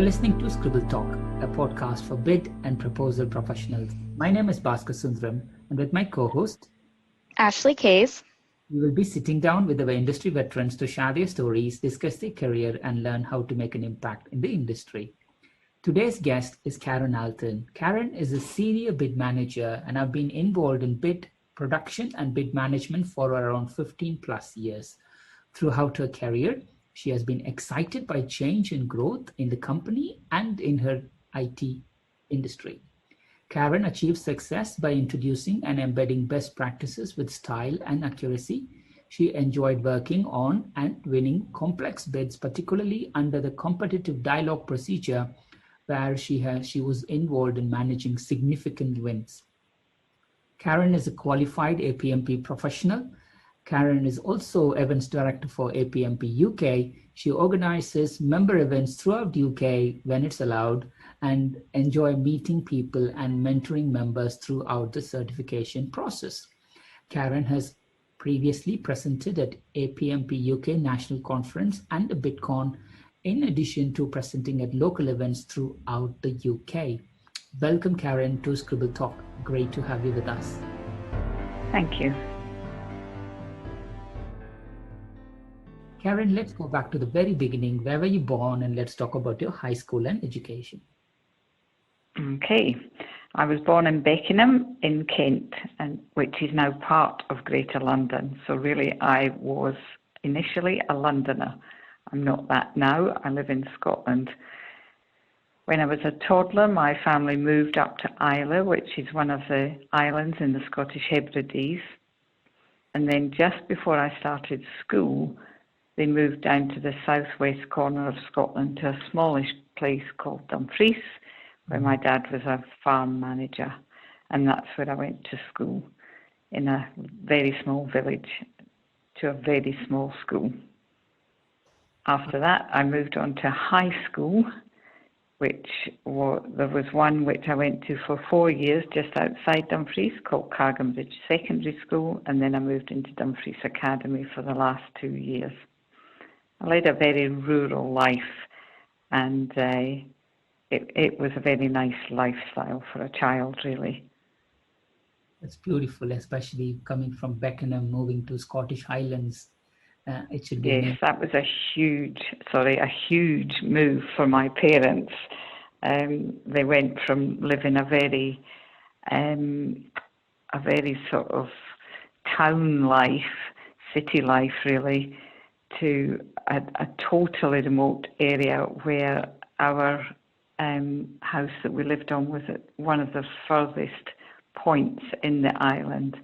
listening to Scribble Talk, a podcast for bid and proposal professionals. My name is Bhaskar Sundaram, and with my co-host, Ashley Case. We will be sitting down with our industry veterans to share their stories, discuss their career, and learn how to make an impact in the industry. Today's guest is Karen Althen. Karen is a senior bid manager and have been involved in bid production and bid management for around 15 plus years. Throughout her career, she has been excited by change and growth in the company and in her IT industry. Karen achieved success by introducing and embedding best practices with style and accuracy. She enjoyed working on and winning complex bids, particularly under the competitive dialogue procedure, where she was involved in managing significant wins. Karen is a qualified APMP professional. Karen is also events director for APMP UK. She organises member events throughout the UK when it's allowed and enjoy meeting people and mentoring members throughout the certification process. Karen has previously presented at APMP UK National Conference and a BidCon, in addition to presenting at local events throughout the UK. Welcome, Karen, to Scribble Talk. Great to have you with us. Thank you. Karen, let's go back to the very beginning. Where were you born? And let's talk about your high school and education. Okay. I was born in Beckenham in Kent, which is now part of Greater London. So really, I was initially a Londoner. I'm not that now. I live in Scotland. When I was a toddler, my family moved up to Islay, which is one of the islands in the Scottish Hebrides. And then just before I started school, they moved down to the southwest corner of Scotland to a smallish place called Dumfries, where my dad was a farm manager. And that's where I went to school, in a very small village, to a very small school. After that, I moved on to high school, there was one which I went to for 4 years just outside Dumfries called Cargambridge Secondary School, and then I moved into Dumfries Academy for the last 2 years. I led a very rural life, and it was a very nice lifestyle for a child, really. That's beautiful, especially coming from Beckenham, moving to Scottish Highlands. It should be. Yes, that was a huge move for my parents. They went from living a very sort of town life, city life, really, to a totally remote area where our house that we lived on was at one of the furthest points in the island.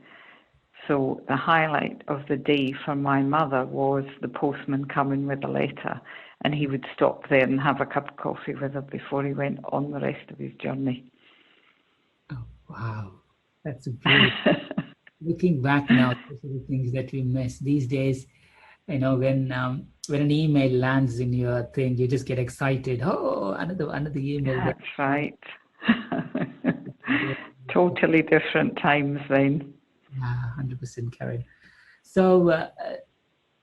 So the highlight of the day for my mother was the postman coming with a letter, and he would stop there and have a cup of coffee with her before he went on the rest of his journey. Oh, wow. That's beautiful. Looking back now, those are the things that we miss these days. You know, when an email lands in your thing, you just get excited. Oh, another email. That's right. Totally different times then. 100%, Karen. So,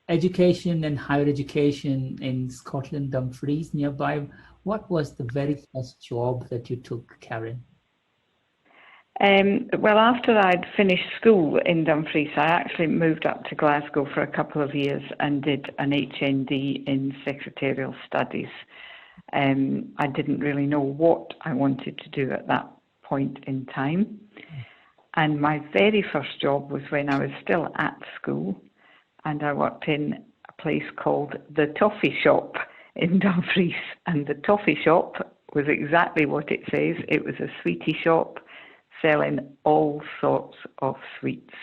education and higher education in Scotland, Dumfries, nearby. What was the very first job that you took, Karen? Well, after I'd finished school in Dumfries, I actually moved up to Glasgow for a couple of years and did an HND in secretarial studies. I didn't really know what I wanted to do at that point in time. And my very first job was when I was still at school, and I worked in a place called the Toffee Shop in Dumfries. And the Toffee Shop was exactly what it says. It was a sweetie shop selling all sorts of sweets.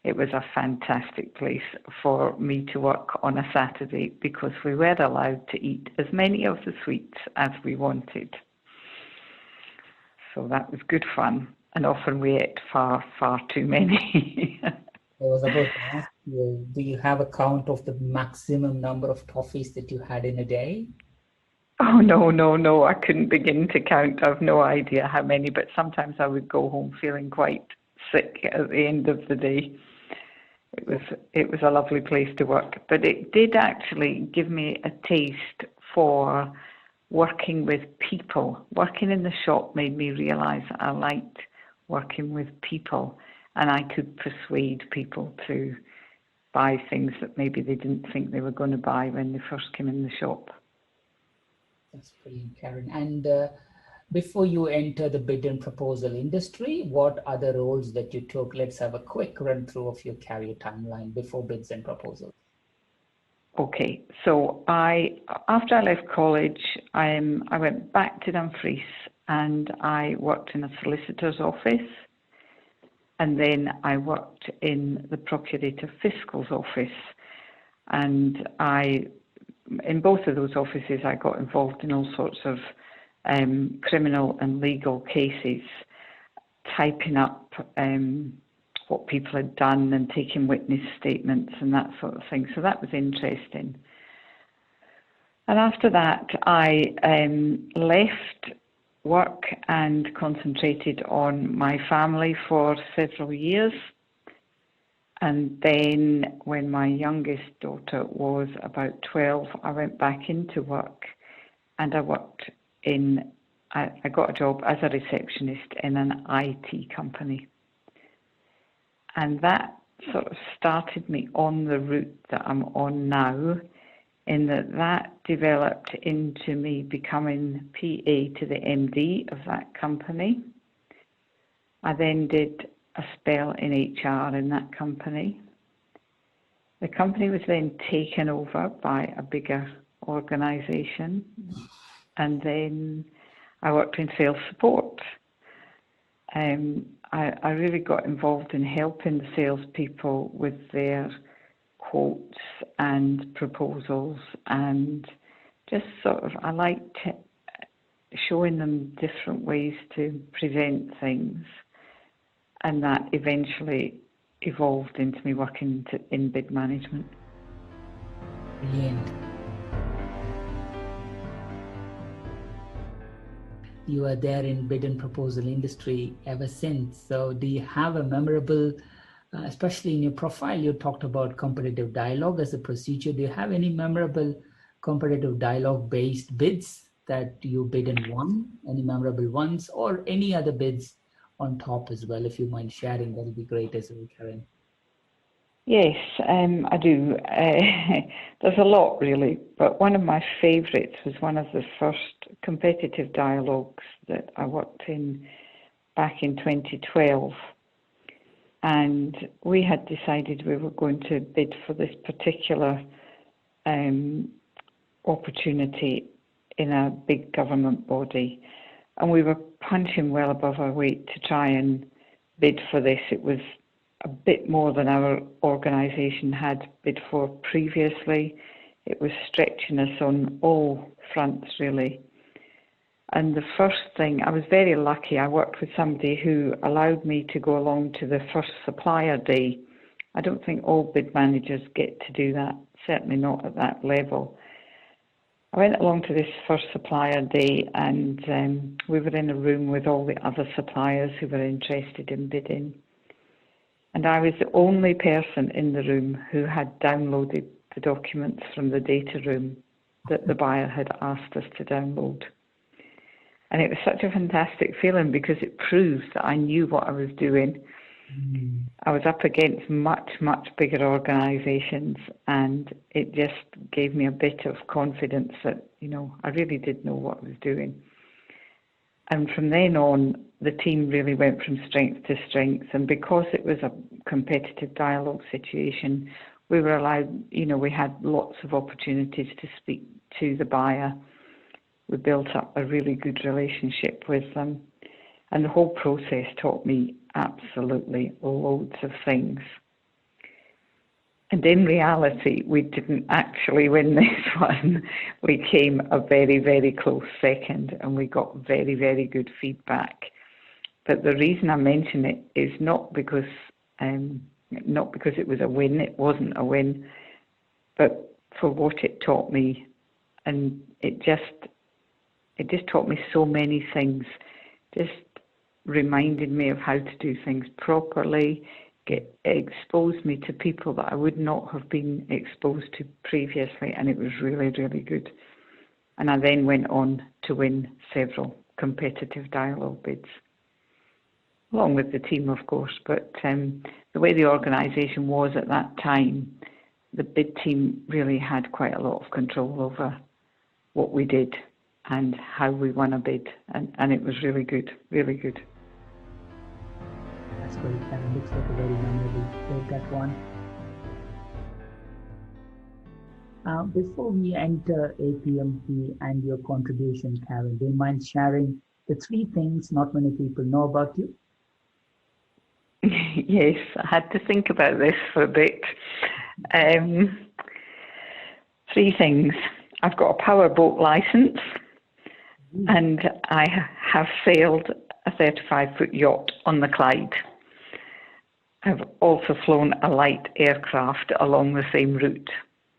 It was a fantastic place for me to work on a Saturday because we were allowed to eat as many of the sweets as we wanted. So that was good fun. And often we ate far, far too many. I was about to ask you, do you have a count of the maximum number of toffees that you had in a day? Oh, no. I couldn't begin to count. I've no idea how many, but sometimes I would go home feeling quite sick at the end of the day. It was a lovely place to work, but it did actually give me a taste for working with people. Working in the shop made me realise that I liked working with people, and I could persuade people to buy things that maybe they didn't think they were going to buy when they first came in the shop. That's brilliant, Karen. And before you enter the bid and proposal industry, what other roles that you took? Let's have a quick run through of your career timeline before bids and proposals. Okay, so after I left college, I went back to Dumfries and I worked in a solicitor's office, and then I worked in the Procurator Fiscal's office, and in both of those offices I got involved in all sorts of criminal and legal cases, typing up what people had done and taking witness statements and that sort of thing. So that was interesting. And after that, I left work and concentrated on my family for several years. And then when my youngest daughter was about 12, I went back into work, and I got a job as a receptionist in an IT company. And that sort of started me on the route that I'm on now, in that developed into me becoming PA to the MD of that company. I then did a spell in HR in that company. The company was then taken over by a bigger organisation, and then I worked in sales support. I really got involved in helping the salespeople with their quotes and proposals, and just sort of, I liked showing them different ways to present things, and that eventually evolved into me working in bid management. Brilliant. You are there in bid and proposal industry ever since. So do you have a memorable, especially in your profile, you talked about competitive dialogue as a procedure. Do you have any memorable competitive dialogue based bids that you bid and won? Any memorable ones, or any other bids on top as well? If you mind sharing, that'll be great as well, Karen. Yes, I do. There's a lot really, but one of my favourites was one of the first competitive dialogues that I worked in back in 2012. And we had decided we were going to bid for this particular opportunity in a big government body. And we were punching well above our weight to try and bid for this. It was a bit more than our organisation had bid for previously. It was stretching us on all fronts, really. And the first thing, I was very lucky, I worked with somebody who allowed me to go along to the first supplier day. I don't think all bid managers get to do that, certainly not at that level. I went along to this first supplier day, and we were in a room with all the other suppliers who were interested in bidding. And I was the only person in the room who had downloaded the documents from the data room that the buyer had asked us to download. And it was such a fantastic feeling because it proves that I knew what I was doing. I was up against much, much bigger organisations, and it just gave me a bit of confidence that, you know, I really did know what I was doing. And from then on, the team really went from strength to strength. And because it was a competitive dialogue situation, we were allowed, you know, we had lots of opportunities to speak to the buyer. We built up a really good relationship with them. And the whole process taught me absolutely loads of things. And in reality, we didn't actually win this one. We came a very, very close second, and we got very, very good feedback. But the reason I mention it is not because it was a win. It wasn't a win, but for what it taught me, and it just taught me so many things. Just reminded me of how to do things properly. It exposed me to people that I would not have been exposed to previously, and it was really, really good. and I then went on to win several competitive dialogue bids, along with the team, of course. But the way the organisation was at that time, the bid team really had quite a lot of control over what we did and how we won a bid, and it was really good, really good. That's great. That looks like a very memorable bid, that one. Before we enter APMP and your contribution, Karen, do you mind sharing the 3 things not many people know about you? Yes, I had to think about this for a bit. 3 things. I've got a powerboat licence, and I have sailed a 35-foot yacht on the Clyde. I've also flown a light aircraft along the same route.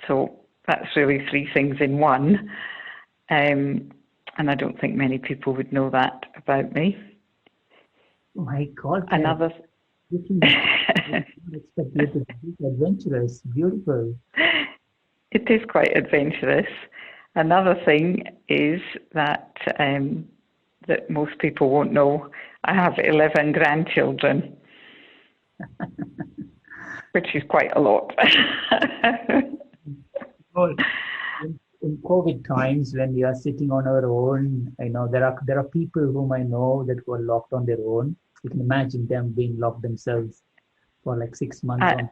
So that's really 3 things in one. And I don't think many people would know that about me. Oh my God. Another... Adventurous, beautiful. It is quite adventurous. Another thing is that that most people won't know, I have 11 grandchildren, which is quite a lot. Well, in COVID times, when we are sitting on our own, there are people whom I know that were locked on their own. You can imagine them being locked themselves for like 6 months.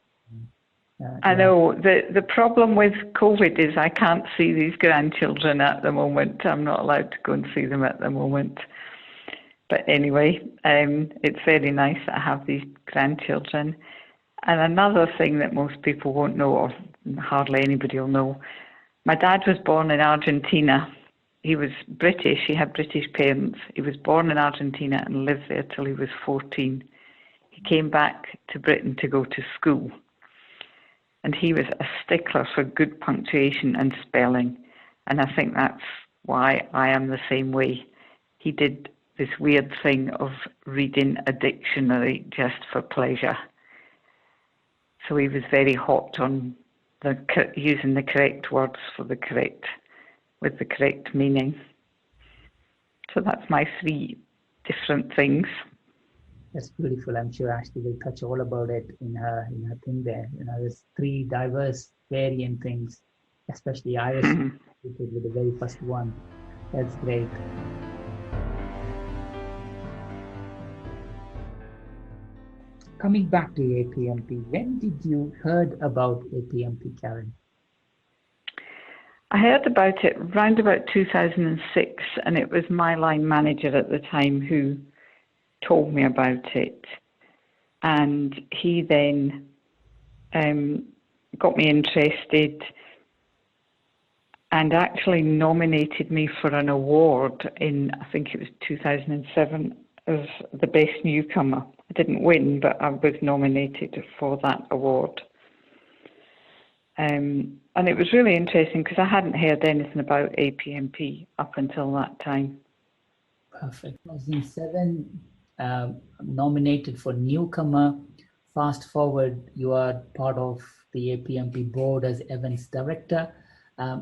I know. The problem with COVID is I can't see these grandchildren at the moment. I'm not allowed to go and see them at the moment. But anyway, it's very nice that I have these grandchildren. And another thing that most people won't know, or hardly anybody will know, my dad was born in Argentina. He was British. He had British parents. He was born in Argentina and lived there till he was 14. He came back to Britain to go to school. And he was a stickler for good punctuation and spelling. And I think that's why I am the same way. He did this weird thing of reading a dictionary just for pleasure. So he was very hot on using the correct words with the correct meaning. So that's my 3 different things. That's beautiful. I'm sure Ashley will touch all about it in her thing there. There's 3 diverse variant things, especially I was with the very first one. That's great. Coming back to APMP, when did you heard about APMP, Karen? I heard about it around about 2006, and it was my line manager at the time who told me about it. And he then got me interested and actually nominated me for an award in, I think it was 2007, as the best newcomer. I didn't win, but I was nominated for that award. And it was really interesting because I hadn't heard anything about APMP up until that time. Perfect. 2007, nominated for newcomer. Fast forward, you are part of the APMP board as events director.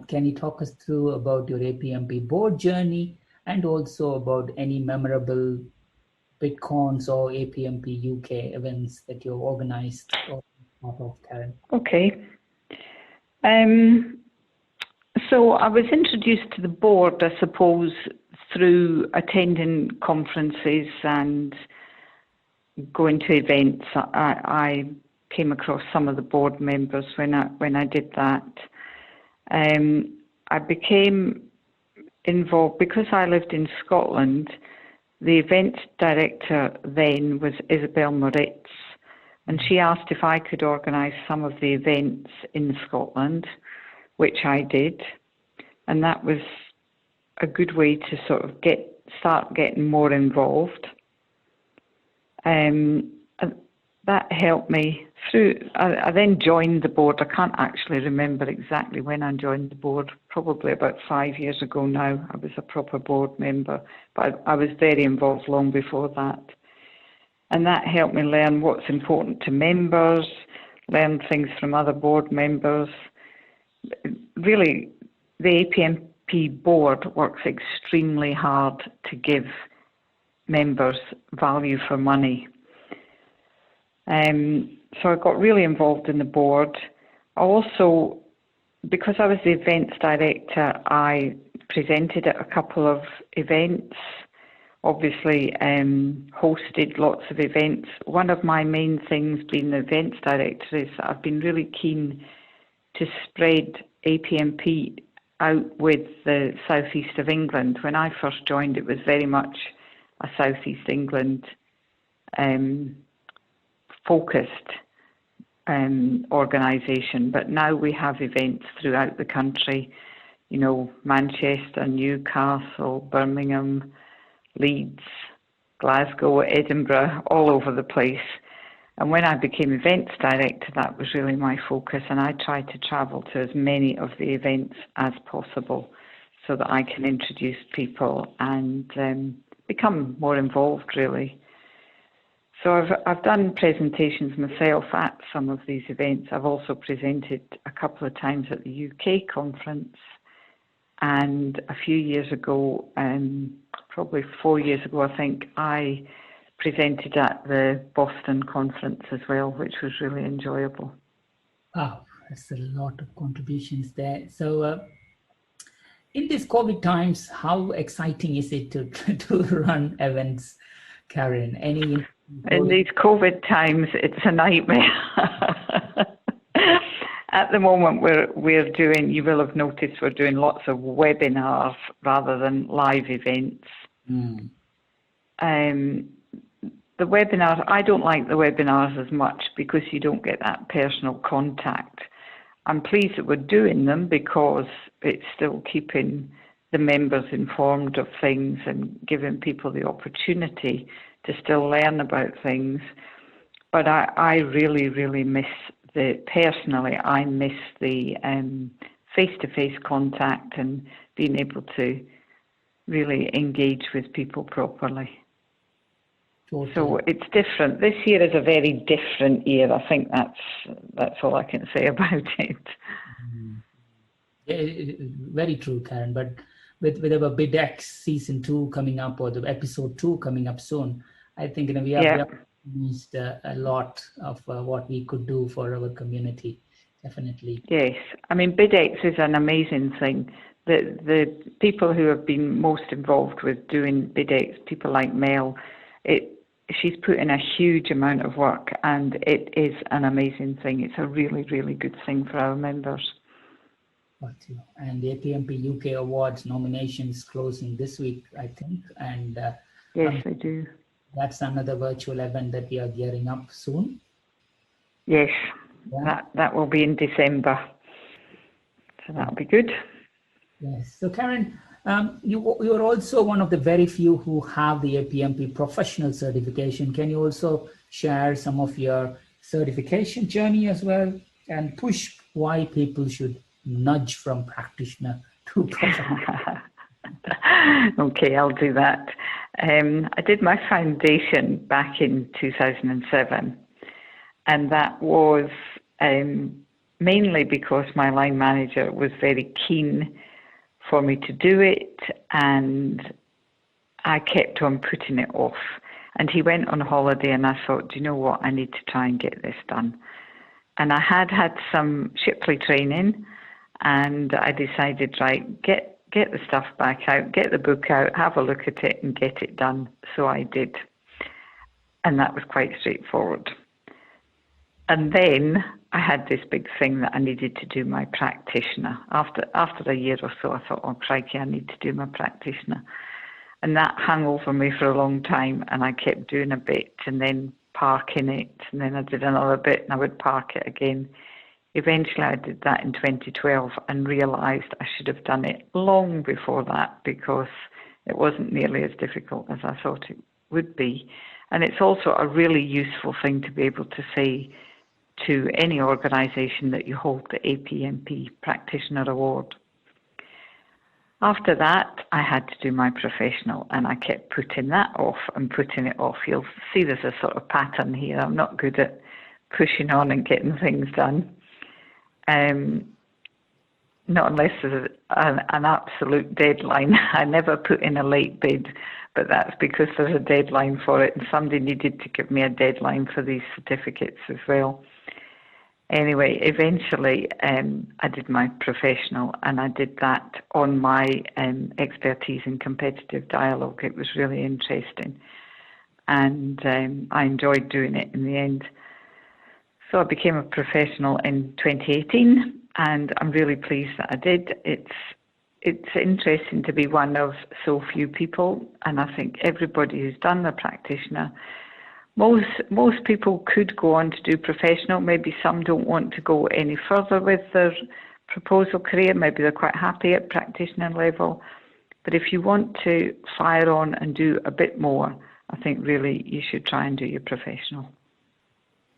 Can you talk us through about your APMP board journey and also about any memorable BitCons or APMP UK events that you've organized or part of, Karen? Okay. So I was introduced to the board, I suppose, through attending conferences and going to events. I came across some of the board members when I did that. I became involved because I lived in Scotland. The events director then was Isabel Moritz, and she asked if I could organise some of the events in Scotland, which I did, and that was a good way to sort of start getting more involved. That helped me through. I then joined the board. I can't actually remember exactly when I joined the board, probably about 5 years ago now. I was a proper board member, but I was very involved long before that. And that helped me learn what's important to members, learn things from other board members. Really, the board works extremely hard to give members value for money. So I got really involved in the board. Also, because I was the events director, I presented at a couple of events, obviously hosted lots of events. One of my main things being the events director is that I've been really keen to spread APMP out with the southeast of England. When I first joined, it was very much a southeast England focused organisation, but now we have events throughout the country, you know, Manchester, Newcastle, Birmingham, Leeds, Glasgow, Edinburgh, all over the place. And when I became events director, that was really my focus, and I tried to travel to as many of the events as possible so that I can introduce people and become more involved, really. So I've done presentations myself at some of these events. I've also presented a couple of times at the UK conference, and a few years ago, probably 4 years ago, I think, I presented at the Boston conference as well, which was really enjoyable. Wow, that's a lot of contributions there. So in these COVID times, how exciting is it to run events, Karen? In these COVID times, it's a nightmare. At the moment, we're doing, you will have noticed, we're doing lots of webinars rather than live events. The webinars, I don't like the webinars as much because you don't get that personal contact. I'm pleased that we're doing them because it's still keeping the members informed of things and giving people the opportunity to still learn about things. But I really, really miss I miss the face-to-face contact and being able to really engage with people properly. Totally. So it's different. This year is a very different year. I think that's all I can say about it. Very true, Karen. But with our Bid X season 2 coming up, or the episode 2 coming up soon, I think we have used a lot of what we could do for our community. Definitely. Yes, I mean, BidX is an amazing thing. The people who have been most involved with doing BidX, people like Mel, she's put in a huge amount of work, and it is an amazing thing. It's a really, really good thing for our members. And the APMP UK Awards nominations closing this week, I think. And yes, they do. That's another virtual event that we are gearing up soon. Yes, that will be in December. So that'll be good. Yes. So Karen, you are also one of the very few who have the APMP Professional certification. Can you also share some of your certification journey as well, and push why people should nudge from practitioner to professional? Okay, I'll do that. I did my foundation back in 2007, and that was mainly because my line manager was very keen for me to do it, and I kept on putting it off. And he went on holiday, and I thought, do you know what, I need to try and get this done. And I had some Shipley training, and I decided, right, get the stuff back out, get the book out, have a look at it and get it done. So I did. And that was quite straightforward. And then I had this big thing that I needed to do my practitioner. After a year or so, I thought, oh, crikey, I need to do my practitioner. And that hung over me for a long time, and I kept doing a bit and then parking it, and then I did another bit and I would park it again. Eventually I did that in 2012 and realised I should have done it long before that, because it wasn't nearly as difficult as I thought it would be. And it's also a really useful thing to be able to say to any organisation that you hold the APMP Practitioner Award. After that, I had to do my professional, and I kept putting that off and putting it off. You'll see there's a sort of pattern here. I'm not good at pushing on and getting things done. not unless there's an absolute deadline. I never put in a late bid, but that's because there's a deadline for it, and somebody needed to give me a deadline for these certificates as well. Anyway, eventually I did my professional, and I did that on my expertise in competitive dialogue. It was really interesting, and I enjoyed doing it in the end. So I became a professional in 2018, and I'm really pleased that I did. It's interesting to be one of so few people, and I think everybody who's done the practitioner, most people could go on to do professional. Maybe some don't want to go any further with their proposal career. Maybe they're quite happy at practitioner level. But if you want to fire on and do a bit more, I think really you should try and do your professional.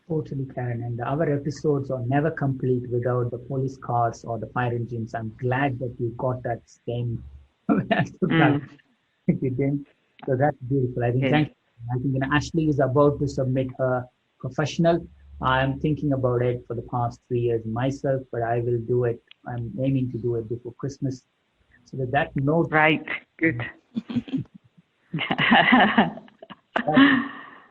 Totally, Karen. And our episodes are never complete without the police cars or the fire engines. I'm glad that you got that same. You didn't. So that's beautiful. I think, thank you. I think Ashley is about to submit her professional. I'm thinking about it for the past 3 years myself, but I will do it. I'm aiming to do it before Christmas. So that note. Right. Good.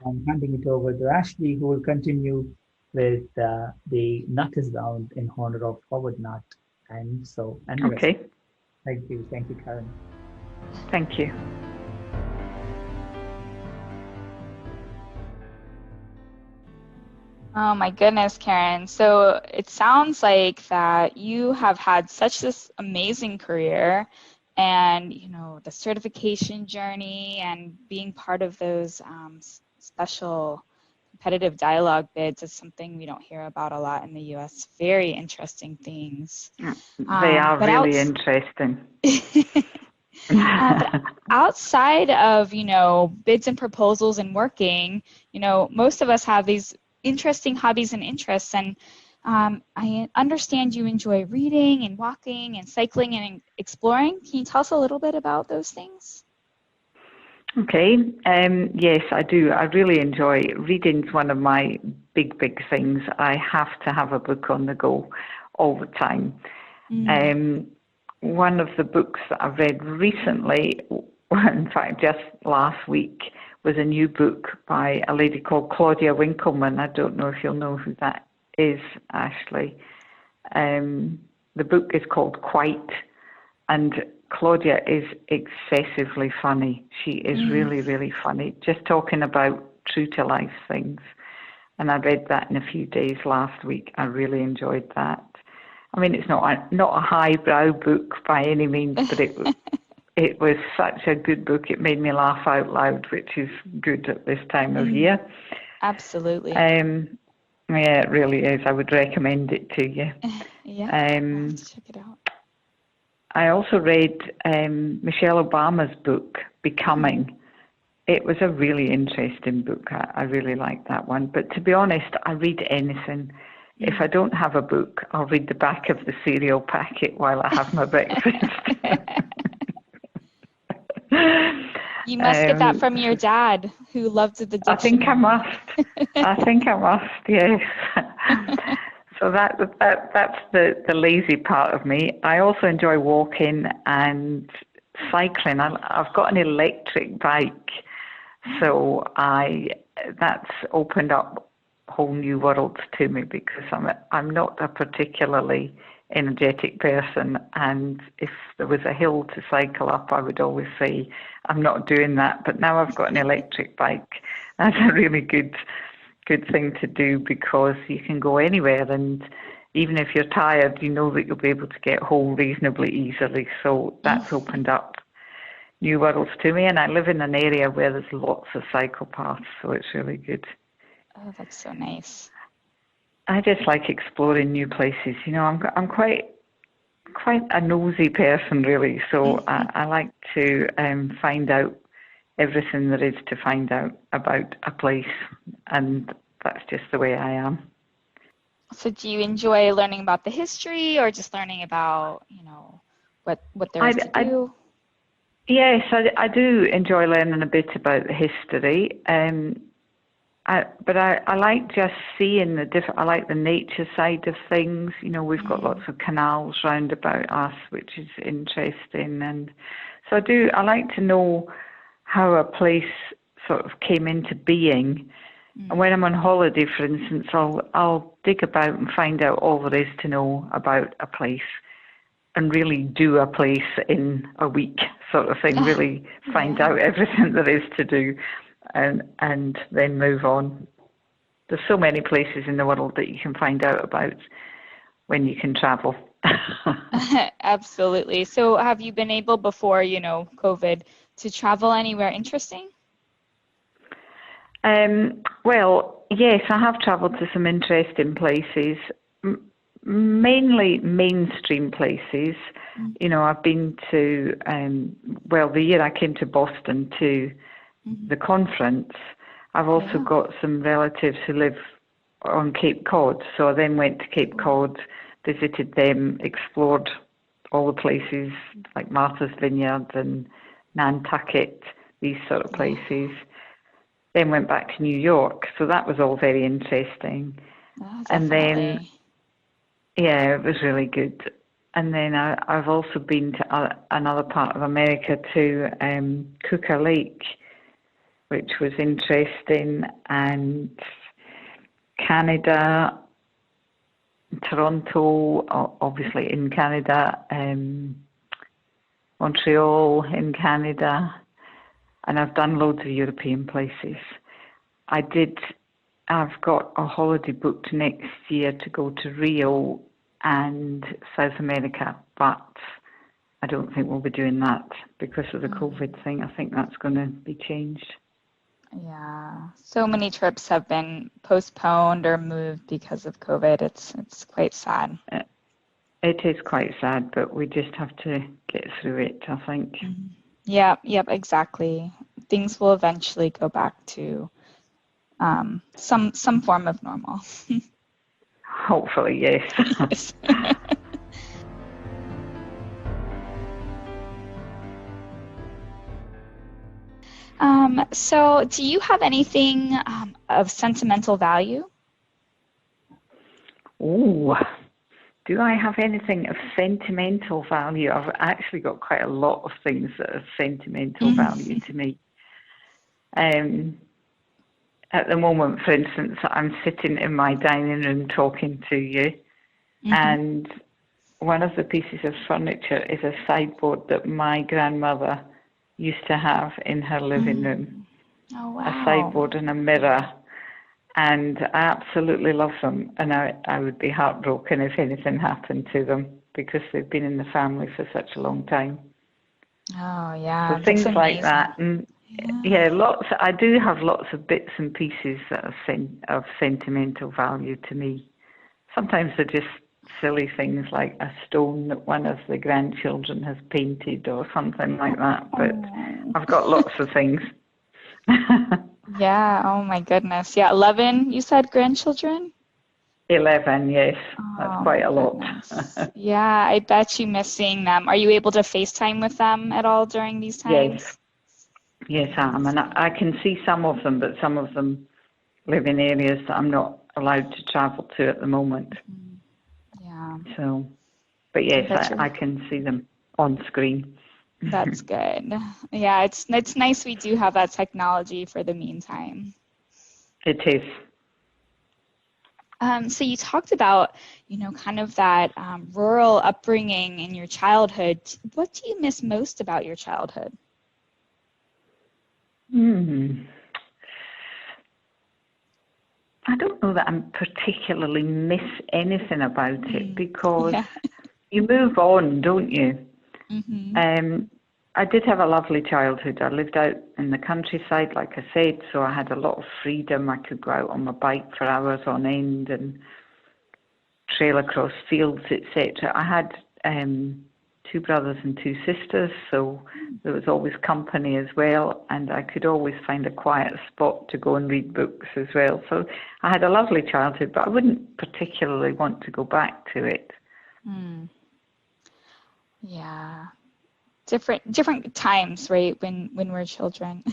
I'm handing it over to Ashley, who will continue with the nut is round in honor of Howard Nut. And so, and okay. Thank you, Karen. Thank you. Oh my goodness, Karen. So it sounds like that you have had such this amazing career, and the certification journey and being part of those special competitive dialogue bids is something we don't hear about a lot in the US. Very interesting things. They are really interesting. But outside of, bids and proposals and working, most of us have these interesting hobbies and interests. And I understand you enjoy reading and walking and cycling and exploring. Can you tell us a little bit about those things? Okay. Yes, I do. I really enjoy reading. It's one of my big things. I have to have a book on the go all the time. One of the books that I've read recently, in fact, just last week, was a new book by a lady called Claudia Winkleman. I don't know if you'll know who that is, Ashley. The book is called Quite, and Claudia is excessively funny. She is really, really funny, just talking about true to life things. And I read that in a few days last week. I really enjoyed that. I mean, it's not a highbrow book by any means, but it was such a good book. It made me laugh out loud, which is good at this time of year. Absolutely. Yeah, it really is. I would recommend it to you. Yeah, let's check it out. I also read Michelle Obama's book, Becoming. It was a really interesting book. I really liked that one. But to be honest, I read anything. If I don't have a book, I'll read the back of the cereal packet while I have my breakfast. You must get that from your dad, who loved the dictionary. I think I must. Yes. So that's the lazy part of me. I also enjoy walking and cycling. I've got an electric bike, so that's opened up whole new worlds to me, because I'm not a particularly energetic person, and if there was a hill to cycle up, I would always say I'm not doing that. But now I've got an electric bike. That's a really good thing to do, because you can go anywhere, and even if you're tired, you know that you'll be able to get home reasonably easily. So that's opened up new worlds to me, and I live in an area where there's lots of cycle paths, so it's really good. Oh, that's so nice. I just like exploring new places. I'm quite a nosy person, really. So I like to find out everything there is to find out about a place, and that's just the way I am. So do you enjoy learning about the history, or just learning about, what there is to do? Yes, I do enjoy learning a bit about the history. I like just seeing the different. I like the nature side of things. You know, we've got lots of canals round about us, which is interesting, and so I do. I like to know how a place sort of came into being. And when I'm on holiday, for instance, I'll dig about and find out all there is to know about a place, and really do a place in a week, sort of thing. Really find out everything there is to do. And then move on. There's so many places in the world that you can find out about when you can travel. Absolutely. So have you been able before, you know, COVID, to travel anywhere interesting? Well, yes, I have travelled to some interesting places, mainly mainstream places. You know, I've been to, the year I came to Boston to the conference, I've also got some relatives who live on Cape Cod, so I then went to Cape Cod, visited them, explored all the places like Martha's Vineyard and Nantucket, these sort of places. Then went back to New York, so that was all very interesting. And then, it was really good. And then I've also been to another part of America, to Cooker Lake, which was interesting, and Canada, Toronto, obviously in Canada, Montreal in Canada, and I've done loads of European places. I've got a holiday booked next year to go to Rio and South America, but I don't think we'll be doing that because of the COVID thing. I think that's going to be changed. Yeah, so many trips have been postponed or moved because of COVID. It's quite sad. It is quite sad, but we just have to get through it, I think. Yeah, yep, exactly. Things will eventually go back to some form of normal. Hopefully, yes. Yes. So do you have anything of sentimental value? Oh, do I have anything of sentimental value? I've actually got quite a lot of things that are sentimental value to me. At the moment, for instance, I'm sitting in my dining room talking to you, and one of the pieces of furniture is a sideboard that my grandmother used to have in her living room. Oh, wow. A sideboard and a mirror, and I absolutely love them, and I would be heartbroken if anything happened to them because they've been in the family for such a long time. Oh, yeah. So things like that. And lots. I do have lots of bits and pieces that are of sentimental value to me. Sometimes they're just silly things like a stone that one of the grandchildren has painted or something like that, but I've got lots of things. Yeah, oh my goodness. Yeah, 11, you said grandchildren? 11, yes. That's quite a lot. Yeah, I bet you miss seeing them. Are you able to FaceTime with them at all during these times? Yes, I am. And I can see some of them, but some of them live in areas that I'm not allowed to travel to at the moment. Yeah. So, but yes, I can see them on screen. That's good. Yeah, it's nice we do have that technology for the meantime. It is. So you talked about, kind of that rural upbringing in your childhood. What do you miss most about your childhood? I don't know that I particularly miss anything about it because you move on, don't you? I did have a lovely childhood. I lived out in the countryside, like I said, so I had a lot of freedom. I could go out on my bike for hours on end and trail across fields, etc. I had 2 brothers and 2 sisters, so there was always company as well, and I could always find a quiet spot to go and read books as well. So I had a lovely childhood, but I wouldn't particularly want to go back to it. Yeah. Different times, right, when we're children.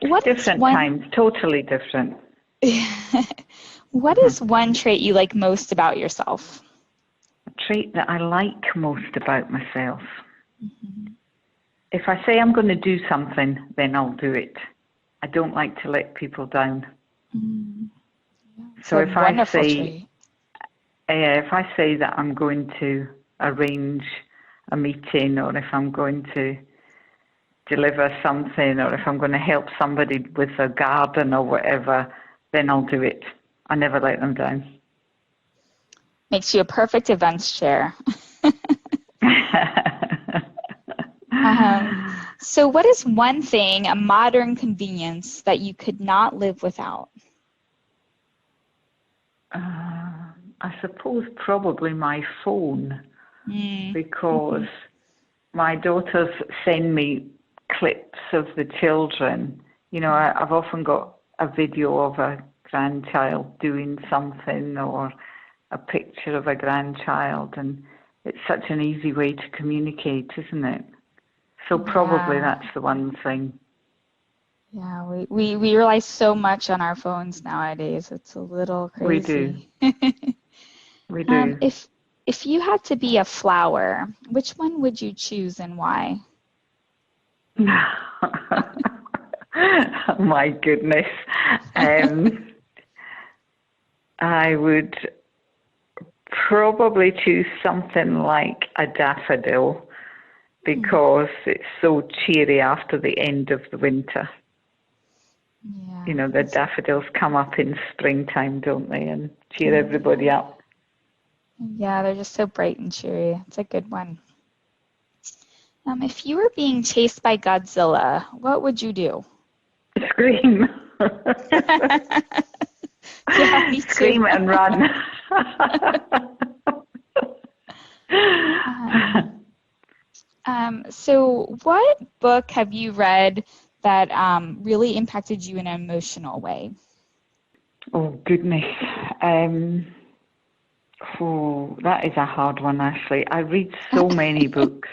What is Different one times, totally different. What is one trait you like most about yourself? A trait that I like most about myself. Mm-hmm. If I say I'm going to do something, then I'll do it. I don't like to let people down. Mm-hmm. Yeah, So if I trait. if I say that I'm going to arrange a meeting, or if I'm going to deliver something, or if I'm going to help somebody with a garden or whatever, then I'll do it. I never let them down. Makes you a perfect events chair. So what is one thing, a modern convenience, that you could not live without? I suppose probably my phone, because my daughters send me clips of the children. You know, I've often got a video of a grandchild doing something, or a picture of a grandchild, and it's such an easy way to communicate, isn't it? So probably that's the one thing. Yeah, we rely so much on our phones nowadays. It's a little crazy. We do. We do. If you had to be a flower, which one would you choose and why? My goodness. I would probably choose something like a daffodil, because it's so cheery after the end of the winter. Yeah, you know, the daffodils come up in springtime, don't they, and cheer everybody up. Yeah, they're just so bright and cheery. It's a good one. If you were being chased by Godzilla, what would you do? Scream. Yeah, me too. Scream and run. So what book have you read that really impacted you in an emotional way? Oh, goodness. That is a hard one, Ashley. I read so many books.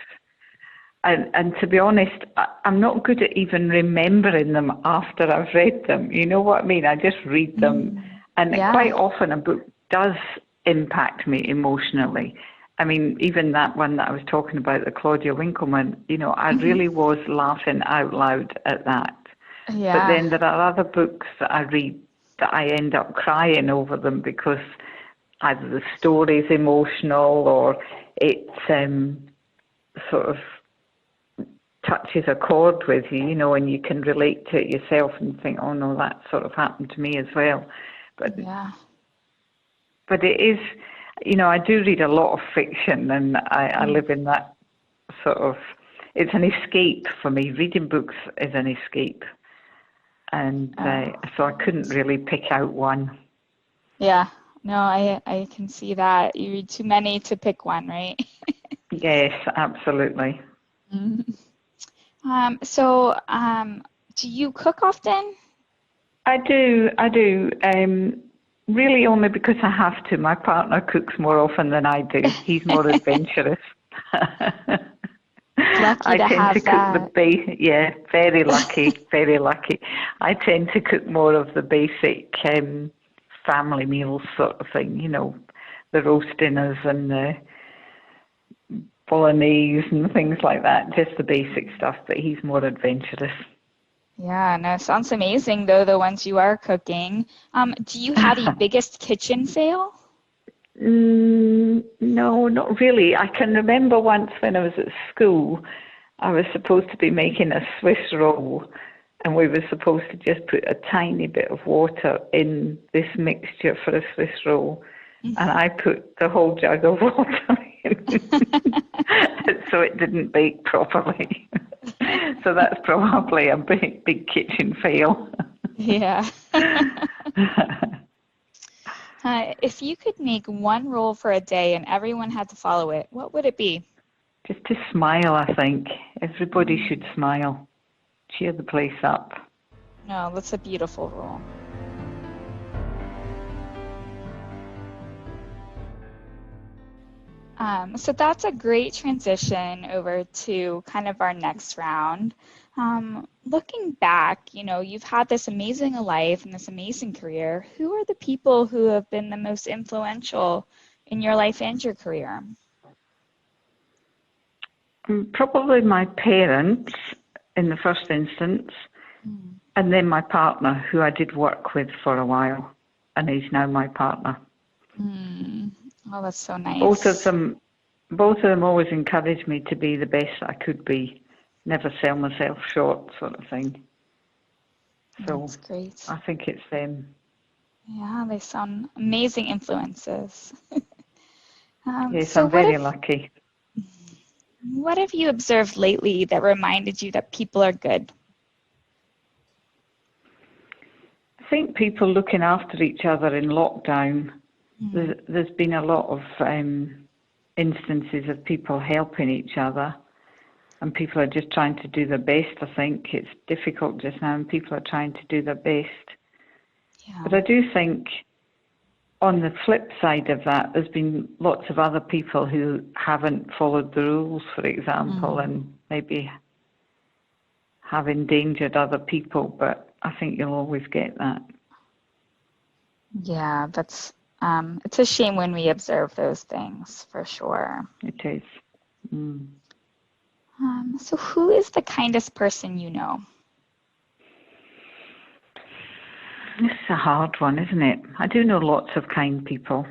And to be honest, I'm not good at even remembering them after I've read them. You know what I mean? I just read them. And quite often a book does impact me emotionally. I mean, even that one that I was talking about, the Claudia Winkleman, you know, I really was laughing out loud at that. Yeah. But then there are other books that I read that I end up crying over them, because either the story's emotional, or it sort of touches a chord with you, you know, and you can relate to it yourself and think, oh no, that sort of happened to me as well. But it is, you know, I do read a lot of fiction, and I live in that sort of, it's an escape for me. Reading books is an escape. And so I couldn't really pick out one. Yeah. No, I can see that. You read too many to pick one, right? Yes, absolutely. So, do you cook often? I do. Really only because I have to. My partner cooks more often than I do. He's more adventurous. Lucky to have cook that. Yeah, very lucky, very lucky. I tend to cook more of the basic family meals sort of thing, you know, the roast dinners and the bolognese and things like that, just the basic stuff, but he's more adventurous. Yeah, no, sounds amazing though, the ones you are cooking. Do you have a biggest kitchen fail? No, not really. I can remember once when I was at school, I was supposed to be making a Swiss roll, and we were supposed to just put a tiny bit of water in this mixture for a Swiss roll, and I put the whole jug of water in, so it didn't bake properly. So that's probably a big kitchen fail. Yeah. If you could make one rule for a day and everyone had to follow it, what would it be? Just to smile, I think. Everybody should smile. Cheer the place up. No, that's a beautiful rule. So that's a great transition over to kind of our next round. Looking back, you've had this amazing life and this amazing career. Who are the people who have been the most influential in your life and your career? Probably my parents in the first instance, and then my partner, who I did work with for a while, and he's now my partner. Oh, that's so nice. Both of them always encouraged me to be the best I could be, never sell myself short, sort of thing. So that's great. I think it's them. Yeah, they sound amazing influences. Yes, so I'm very lucky. What have you observed lately that reminded you that people are good? I think people looking after each other in lockdown. There's been a lot of instances of people helping each other, and people are just trying to do their best. I think it's difficult just now, and people are trying to do their best. Yeah. But I do think on the flip side of that, there's been lots of other people who haven't followed the rules, for example, and maybe have endangered other people, but I think you'll always get that. Yeah, that's it's a shame when we observe those things, for sure. It is. So who is the kindest person you know? This is a hard one, isn't it? I do know lots of kind people.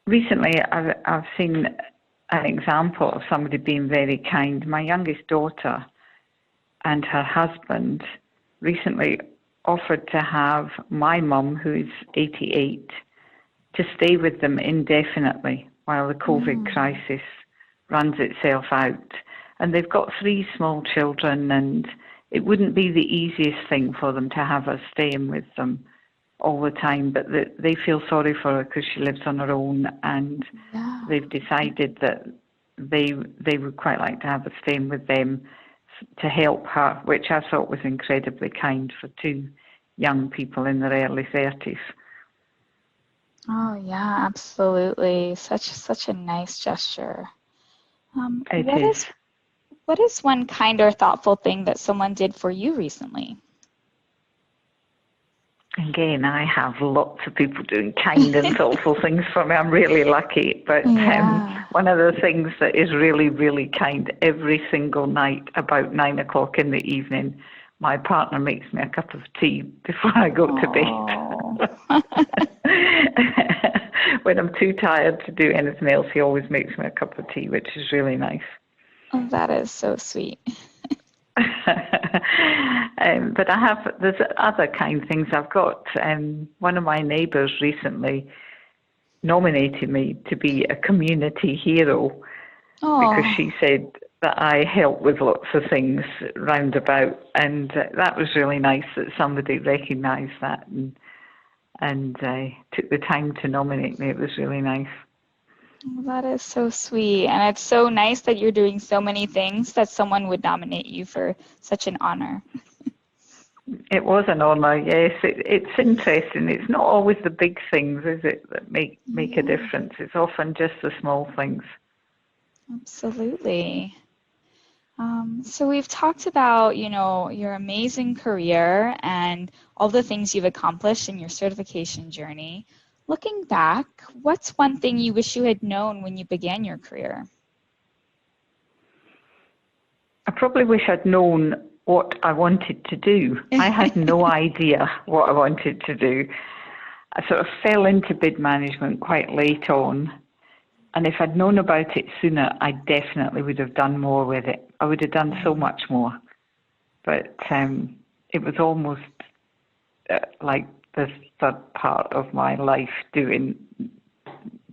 Recently, I've seen an example of somebody being very kind. My youngest daughter and her husband recently offered to have my mum, who is 88, to stay with them indefinitely while the COVID crisis runs itself out. And they've got 3 small children, and it wouldn't be the easiest thing for them to have us staying with them all the time, but they feel sorry for her because she lives on her own, and they've decided that they would quite like to have us staying with them to help her, which I thought was incredibly kind for 2 young people in their early 30s. Oh yeah, absolutely. Such a nice gesture. What is one kind or thoughtful thing that someone did for you recently? Again, I have lots of people doing kind and thoughtful things for me. I'm really lucky. But one of the things that is really, really kind, every single night about 9 o'clock in the evening, my partner makes me a cup of tea before I go to bed. When I'm too tired to do anything else, he always makes me a cup of tea, which is really nice. Oh, that is so sweet. But there's other kind things. I've got one of my neighbours recently nominated me to be a community hero because she said that I help with lots of things roundabout, and that was really nice that somebody recognised that and took the time to nominate me. It was really nice. Well, that is so sweet, and it's so nice that you're doing so many things that someone would nominate you for such an honor. It was an honour, yes. It's interesting. It's not always the big things, is it, that make a difference. It's often just the small things. Absolutely. So we've talked about, your amazing career and all the things you've accomplished in your certification journey. Looking back, what's one thing you wish you had known when you began your career? I probably wish I'd known what I wanted to do. I had no idea what I wanted to do. I sort of fell into bid management quite late on, and if I'd known about it sooner, I definitely would have done more with it. I would have done so much more. But it was almost like the third part of my life doing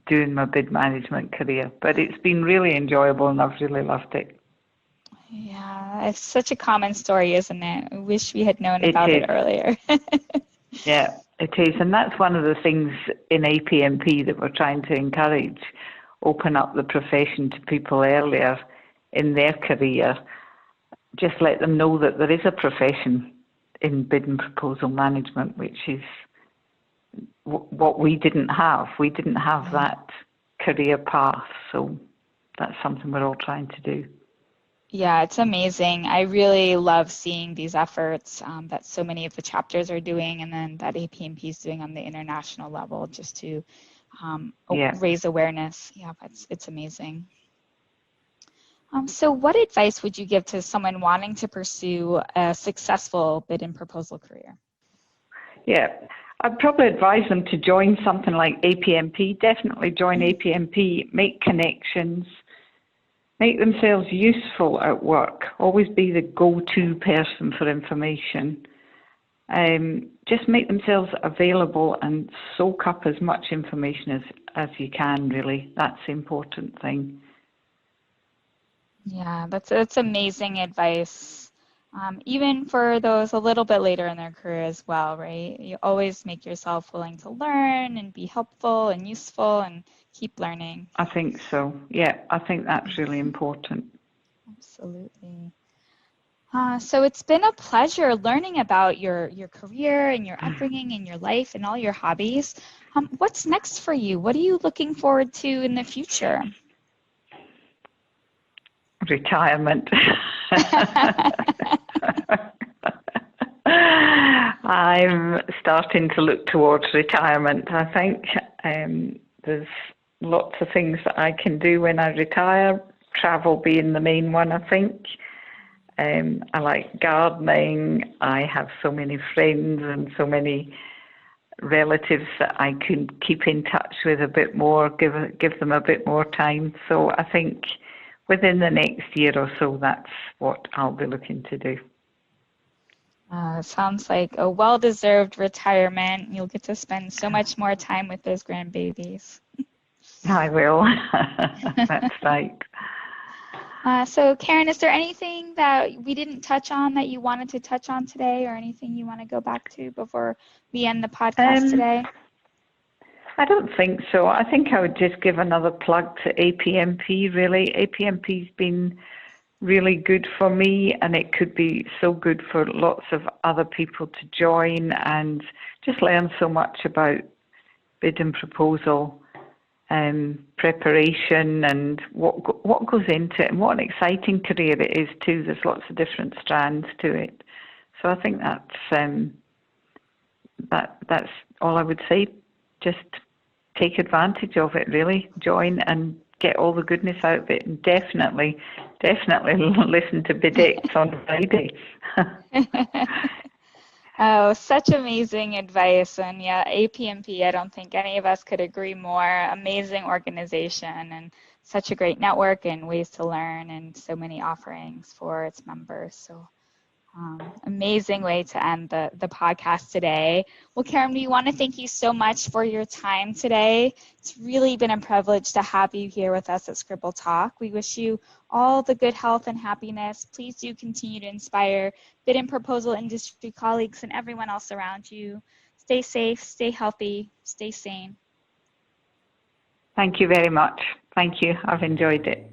my bid management career. But it's been really enjoyable, and I've really loved it. Yeah, it's such a common story, isn't it? I wish we had known about it earlier. Yeah, it is. And that's one of the things in APMP that we're trying to encourage. Open up the profession to people earlier in their career. Just let them know that there is a profession in bid and proposal management, which is what we didn't have. We didn't have that career path. So that's something we're all trying to do. Yeah, it's amazing. I really love seeing these efforts that so many of the chapters are doing, and then that APMP is doing on the international level, just to raise awareness. Yeah, it's amazing. So what advice would you give to someone wanting to pursue a successful bid and proposal career? Yeah, I'd probably advise them to join something like APMP. Definitely join APMP, make connections, make themselves useful at work, always be the go-to person for information. Just make themselves available and soak up as much information as you can, really. That's the important thing. Yeah, that's amazing advice. Even for those a little bit later in their career as well, right? You always make yourself willing to learn and be helpful and useful and keep learning. I think so. Yeah, I think that's really important. Absolutely. So it's been a pleasure learning about your career and your upbringing and your life and all your hobbies. What's next for you? What are you looking forward to in the future? Retirement. I'm starting to look towards retirement, I think. There's lots of things that I can do when I retire, travel being the main one, I think. I like gardening. I have so many friends and so many relatives that I could keep in touch with a bit more, give them a bit more time. So I think within the next year or so, that's what I'll be looking to do. Sounds like a well-deserved retirement. You'll get to spend so much more time with those grandbabies. I will. That's right. So Karen, is there anything that we didn't touch on that you wanted to touch on today, or anything you want to go back to before we end the podcast today? I don't think so. I think I would just give another plug to APMP, really. APMP's been really good for me, and it could be so good for lots of other people to join and just learn so much about bid and proposal preparation and what goes into it, and what an exciting career it is too. There's lots of different strands to it. So I think that's all I would say. Just take advantage of it, really. Join and get all the goodness out of it, and definitely listen to Bidettes on Friday. Oh, such amazing advice. And yeah, APMP, I don't think any of us could agree more. Amazing organization and such a great network and ways to learn and so many offerings for its members. So amazing way to end the podcast today. Well, Karen, we want to thank you so much for your time today. It's really been a privilege to have you here with us at Scribble Talk. We wish you all the good health and happiness. Please do continue to inspire bid and proposal industry colleagues and everyone else around you. Stay safe, stay healthy, stay sane. Thank you very much. Thank you. I've enjoyed it.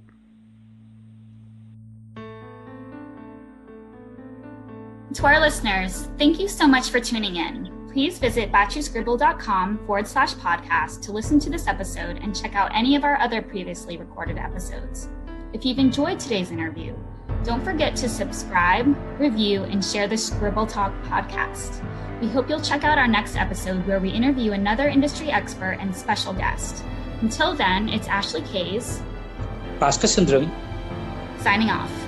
To our listeners, thank you so much for tuning in. Please visit batchyscribble.com/podcast to listen to this episode and check out any of our other previously recorded episodes. If you've enjoyed today's interview, don't forget to subscribe, review, and share the Scribble Talk podcast. We hope you'll check out our next episode where we interview another industry expert and special guest. Until then, it's Ashley Kays, Bhaskar Sundram, signing off.